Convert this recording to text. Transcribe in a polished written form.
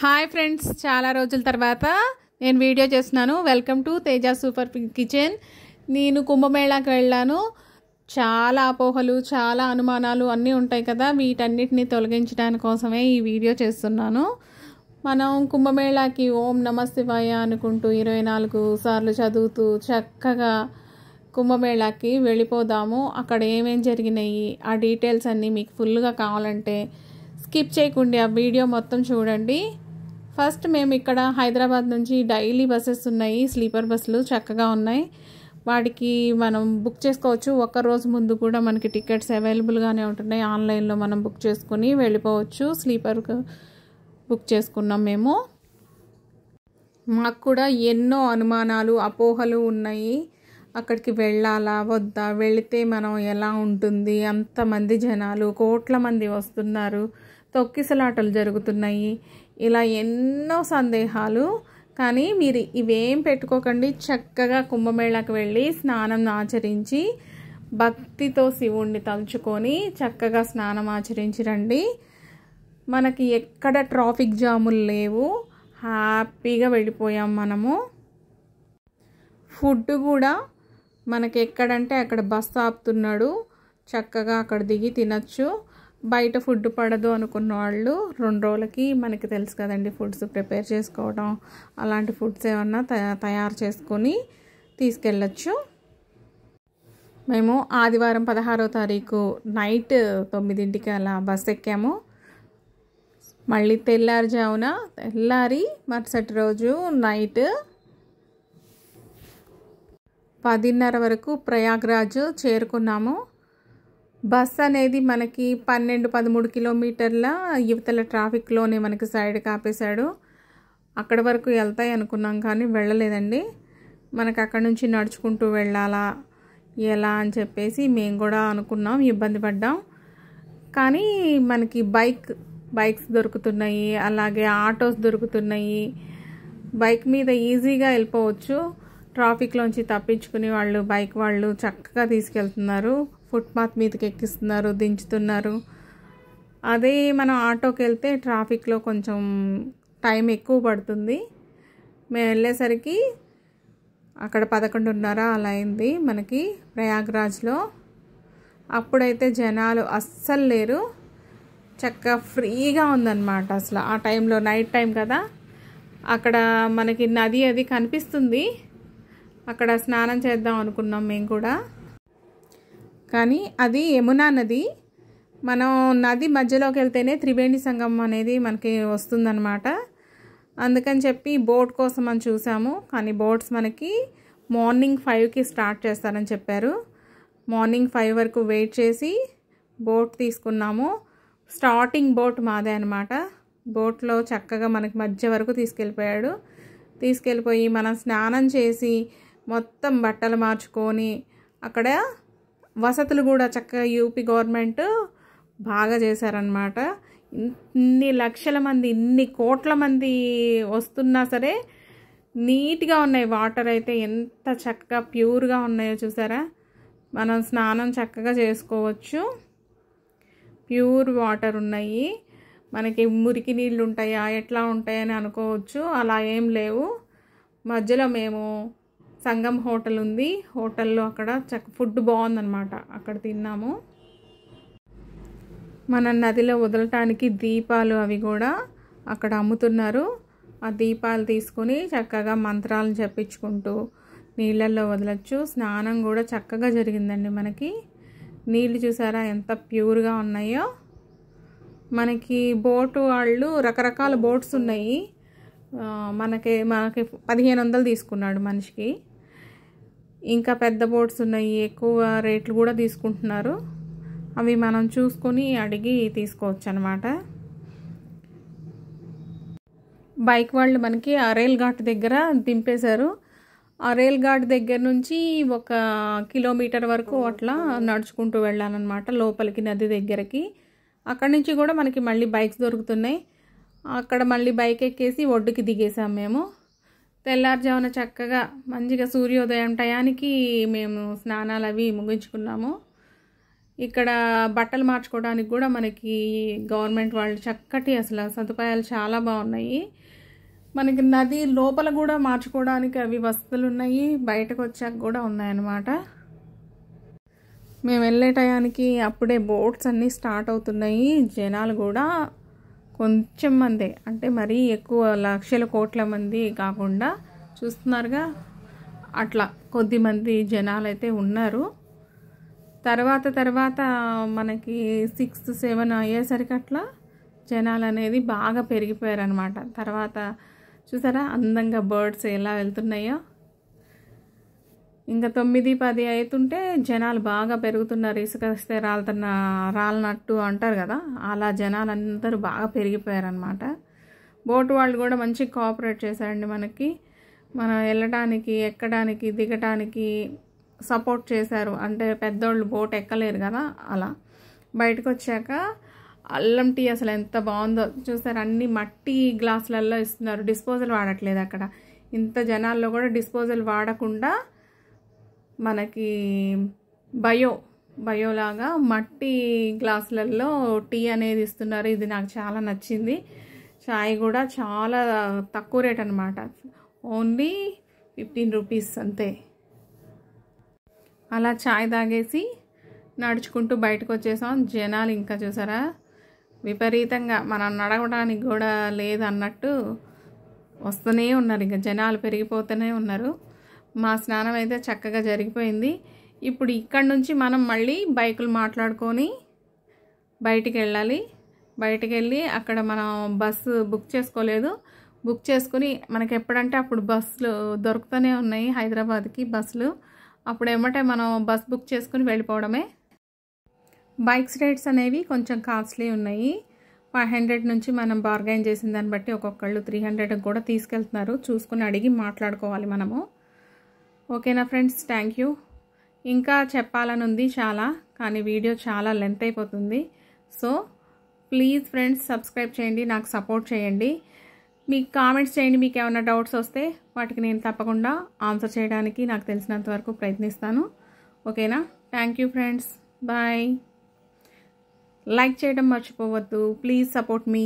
Hi friends, చాలా రోజుల తర్వాత నేను వీడియో చేస్తున్నాను. Welcome to Teja super kitchen. నేను కుంభమేళాకి వెళ్ళాను. చాలా అపోహలు, చాలా అనుమానాలు అన్నీ ఉంటాయి కదా, వీటన్నిటిని తొలగించడానికి కోసమే ఈ వీడియో చేస్తున్నాను. మనం కుంభమేళాకి ఓం నమ శివాయ అనుకుంటూ 24 సార్లు చదువుతూ చక్కగా కుంభమేళాకి వెళ్ళిపోదాము. అక్కడ ఏమేం జరిగినాయి ఆ డీటెయిల్స్ అన్నీ మీకు ఫుల్గా కావాలంటే స్కిప్ చేయకుండా ఆ వీడియో మొత్తం చూడండి. ఫస్ట్ మేము ఇక్కడ హైదరాబాద్ నుంచి డైలీ బస్సెస్ ఉన్నాయి, స్లీపర్ బస్సులు చక్కగా ఉన్నాయి. వాటికి మనం బుక్ చేసుకోవచ్చు. ఒక్కరోజు ముందు కూడా మనకి టికెట్స్ అవైలబుల్గానే ఉంటున్నాయి. ఆన్లైన్లో మనం బుక్ చేసుకుని వెళ్ళిపోవచ్చు. స్లీపర్ బుక్ చేసుకున్నాం మేము. మాకు కూడా ఎన్నో అనుమానాలు, అపోహలు ఉన్నాయి. అక్కడికి వెళ్ళాలా వద్దా, వెళితే మనం ఎలా ఉంటుంది, అంతమంది జనాలు, కోట్ల మంది వస్తున్నారు, తొక్కిసలాటలు జరుగుతున్నాయి, ఇలా ఎన్నో సందేహాలు. కానీ మీరు ఇవేం పెట్టుకోకండి. చక్కగా కుంభమేళాకి వెళ్ళి స్నానం ఆచరించి భక్తితో శివుణ్ణి తలుచుకొని చక్కగా స్నానం ఆచరించి రండి. మనకి ఎక్కడ ట్రాఫిక్ జాములు లేవు, హ్యాపీగా వెళ్ళిపోయాం మనము. ఫుడ్ కూడా మనకి ఎక్కడంటే అక్కడ బస్సు ఆపుతున్నాడు, చక్కగా అక్కడ దిగి తినచ్చు. బయట ఫుడ్ పడదు అనుకున్న వాళ్ళు 2 రోజులకి మనకి తెలుసు కదండి ఫుడ్స్ ప్రిపేర్ చేసుకోవడం, అలాంటి ఫుడ్స్ ఏమన్నా తయారు చేసుకొని తీసుకెళ్ళచ్చు. మేము ఆదివారం 16వ తారీఖు నైట్ 9ంటికి అలా బస్ ఎక్కాము. మళ్ళీ తెల్లారి మరుసటి రోజు నైట్ 10:30 వరకు ప్రయాగ్రాజ్ చేరుకున్నాము. బస్ అనేది మనకి 12-13 కిలోమీటర్ల యువతల ట్రాఫిక్లోనే మనకి సైడ్ కాపేశాడు. అక్కడి వరకు వెళ్తాయి అనుకున్నాం కానీ వెళ్ళలేదండి. మనకు అక్కడ నుంచి నడుచుకుంటూ వెళ్ళాలా ఎలా అని చెప్పేసి మేము కూడా అనుకున్నాం, ఇబ్బంది పడ్డాం. కానీ మనకి బైక్స్ దొరుకుతున్నాయి, అలాగే ఆటోస్ దొరుకుతున్నాయి. బైక్ మీద ఈజీగా వెళ్ళిపోవచ్చు. ట్రాఫిక్లోంచి తప్పించుకుని బైక్ వాళ్ళు చక్కగా తీసుకెళ్తున్నారు, ఫుట్పాత్ మీదకి ఎక్కిస్తున్నారు, దించుతున్నారు. అదే మనం ఆటోకి వెళ్తే ట్రాఫిక్లో కొంచెం టైం ఎక్కువ పడుతుంది. మేము వెళ్ళేసరికి అక్కడ 11:30 అలా అయింది మనకి ప్రయాగ్రాజ్లో. అప్పుడైతే జనాలు అస్సలు లేరు, చక్కగా ఫ్రీగా ఉందన్నమాట. అసలు ఆ టైంలో నైట్ టైం కదా, అక్కడ మనకి నది అది కనిపిస్తుంది. అక్కడ స్నానం చేద్దాం అనుకున్నాం మేము కూడా. కానీ అది యమునా నది. మనం నది మధ్యలోకి వెళ్తేనే త్రివేణి సంగమం అనేది మనకి వస్తుందన్నమాట. అందుకని చెప్పి బోట్ కోసం అని చూసాము. కానీ బోట్స్ మనకి మార్నింగ్ 5కి స్టార్ట్ చేస్తారని చెప్పారు. మార్నింగ్ 5 వరకు వెయిట్ చేసి బోట్ తీసుకున్నాము. స్టార్టింగ్ బోట్ మాదే అనమాట. బోట్లో చక్కగా మనకి మధ్య వరకు తీసుకెళ్ళిపోయి మనం స్నానం చేసి మొత్తం బట్టలు మార్చుకొని అక్కడ వసతులు కూడా చక్కగా యూపీ గవర్నమెంట్ బాగా చేశారనమాట. ఇన్ని లక్షల మంది, ఇన్ని కోట్ల మంది వస్తున్నా సరే నీట్గా ఉన్నాయి. వాటర్ అయితే ఎంత చక్కగా ప్యూర్గా ఉన్నాయో చూసారా. మనం స్నానం చక్కగా చేసుకోవచ్చు. ప్యూర్ వాటర్ ఉన్నాయి. మనకి మురికి నీళ్ళు ఉంటాయా, ఎట్లా ఉంటాయని అనుకోవచ్చు, అలా ఏం లేవు. మధ్యలో మేము సంగం హోటల్ ఉంది, హోటల్లో అక్కడ ఫుడ్ బాగుందన్నమాట, అక్కడ తిన్నాము. మన నదిలో వదలటానికి దీపాలు అవి కూడా అక్కడ అమ్ముతున్నారు. ఆ దీపాలు తీసుకొని చక్కగా మంత్రాలను జపించుకుంటూ నీళ్ళల్లో వదలచ్చు. స్నానం కూడా చక్కగా జరిగిందండి. మనకి నీళ్ళు చూసారా ఎంత ప్యూర్గా ఉన్నాయో. మనకి బోటు వాళ్ళు రకరకాల బోట్స్ ఉన్నాయి. మనకి 1500 తీసుకున్నాడు మనిషికి. ఇంకా పెద్ద బోట్స్ ఉన్నాయి, ఎక్కువ రేట్లు కూడా తీసుకుంటున్నారు. అవి మనం చూసుకొని అడిగి తీసుకోవచ్చు అన్నమాట. బైక్ వాళ్ళు మనకి అరేల్ ఘాట్ దగ్గర దింపేశారు. అరేల్ ఘాట్ దగ్గర నుంచి 1 కిలోమీటర్ వరకు అట్లా నడుచుకుంటూ వెళ్ళాలన్నమాట లోపలికి, నది దగ్గరికి. అక్కడి నుంచి కూడా మనకి మళ్ళీ బైక్స్ దొరుకుతున్నాయి. అక్కడ మళ్ళీ బైక్ ఎక్కేసి ఒడ్డుకి దిగేసాం మేము. తెల్లారుజామున చక్కగా మంచిగా సూర్యోదయం టయానికి మేము స్నానాలు అవి ముగించుకున్నాము. ఇక్కడ బట్టలు మార్చుకోవడానికి కూడా మనకి గవర్నమెంట్ వాళ్ళు చక్కటి అసలు సదుపాయాలు చాలా బాగున్నాయి. మనకి నది లోపల కూడా మార్చుకోవడానికి అవి వసతులు ఉన్నాయి, బయటకు వచ్చాక కూడా ఉన్నాయన్నమాట. మేము వెళ్ళే టయానికి అప్పుడే బోట్స్ అన్నీ స్టార్ట్ అవుతున్నాయి. జనాలు కూడా కొంచెం మందే, అంటే మరీ ఎక్కువ లక్షల కోట్ల మంది కాకుండా చూస్తున్నారుగా అట్లా కొద్ది మంది జనాలు అయితే ఉన్నారు. తర్వాత మనకి 6, 7 అయ్యేసరికి అట్లా జనాలు అనేది బాగా పెరిగిపోయారనమాట. తర్వాత చూసారా అందంగా బర్డ్స్ ఎలా వెళ్తున్నాయో. ఇంకా 9, 10 అవుతుంటే జనాలు బాగా పెరుగుతున్నారు. ఇసుకస్తే రాలనట్టు అంటారు కదా, అలా జనాలు అందరూ బాగా పెరిగిపోయారనమాట. బోటు వాళ్ళు కూడా మంచి కోఆపరేట్ చేశారండి మనకి. మనం వెళ్ళడానికి, ఎక్కడానికి, దిగటానికి సపోర్ట్ చేశారు. అంటే పెద్దోళ్ళు బోట్ ఎక్కలేరు కదా, అలా బయటకు వచ్చాక అల్లం టీ అసలు ఎంత బాగుందో చూసారు. అన్ని మట్టి గ్లాసులలో ఇస్తున్నారు, డిస్పోజల్ వాడట్లేదు అక్కడ. ఇంత జనాల్లో కూడా డిస్పోజల్ వాడకుండా మనకి బయోలాగా మట్టి గ్లాసులలో టీ అనేది ఇస్తున్నారు. ఇది నాకు చాలా నచ్చింది. చాయ్ కూడా చాలా తక్కువ రేట్ అనమాట, ఓన్లీ 15 రూపీస్ అంతే. అలా చాయ్ తాగేసి నడుచుకుంటూ బయటకు వచ్చేసాం. జనాలు ఇంకా చూసారా విపరీతంగా, మనం నడవడానికి కూడా లేదన్నట్టు వస్తూనే ఉన్నారు. ఇంకా జనాలు పెరిగిపోతూనే ఉన్నారు. మా స్నానం అయితే చక్కగా జరిగిపోయింది. ఇప్పుడు ఇక్కడి నుంచి మనం మళ్ళీ బైకులు మాట్లాడుకొని బయటికి వెళ్ళాలి. బయటికి వెళ్ళి అక్కడ మనం బస్సు బుక్ చేసుకోలేదు, బుక్ చేసుకుని మనకి ఎప్పుడంటే అప్పుడు బస్సులు దొరుకుతూనే ఉన్నాయి హైదరాబాద్కి బస్సులు. అప్పుడు ఏమంటే మనం బస్ బుక్ చేసుకుని వెళ్ళిపోవడమే. బైక్స్ రేట్స్ అనేవి కొంచెం కాస్ట్లీ ఉన్నాయి. 500 నుంచి మనం బార్గైన్ చేసిన దాన్ని బట్టి ఒక్కొక్కళ్ళు 300 కూడా తీసుకెళ్తున్నారు. చూసుకుని అడిగి మాట్లాడుకోవాలి మనము. ఓకేనా ఫ్రెండ్స్, థ్యాంక్ యూ. ఇంకా చెప్పాలని ఉంది చాలా, కానీ వీడియో చాలా లెంత్ అయిపోతుంది. సో ప్లీజ్ ఫ్రెండ్స్ సబ్స్క్రైబ్ చేయండి, నాకు సపోర్ట్ చేయండి. మీకు కామెంట్స్ చేయండి, మీకు ఏమైనా డౌట్స్ వస్తే వాటికి నేను తప్పకుండా ఆన్సర్ చేయడానికి నాకు తెలిసినంత వరకు ప్రయత్నిస్తాను. ఓకేనా, thank you friends, bye. Like చేయడం మర్చిపోవద్దు. Please support me.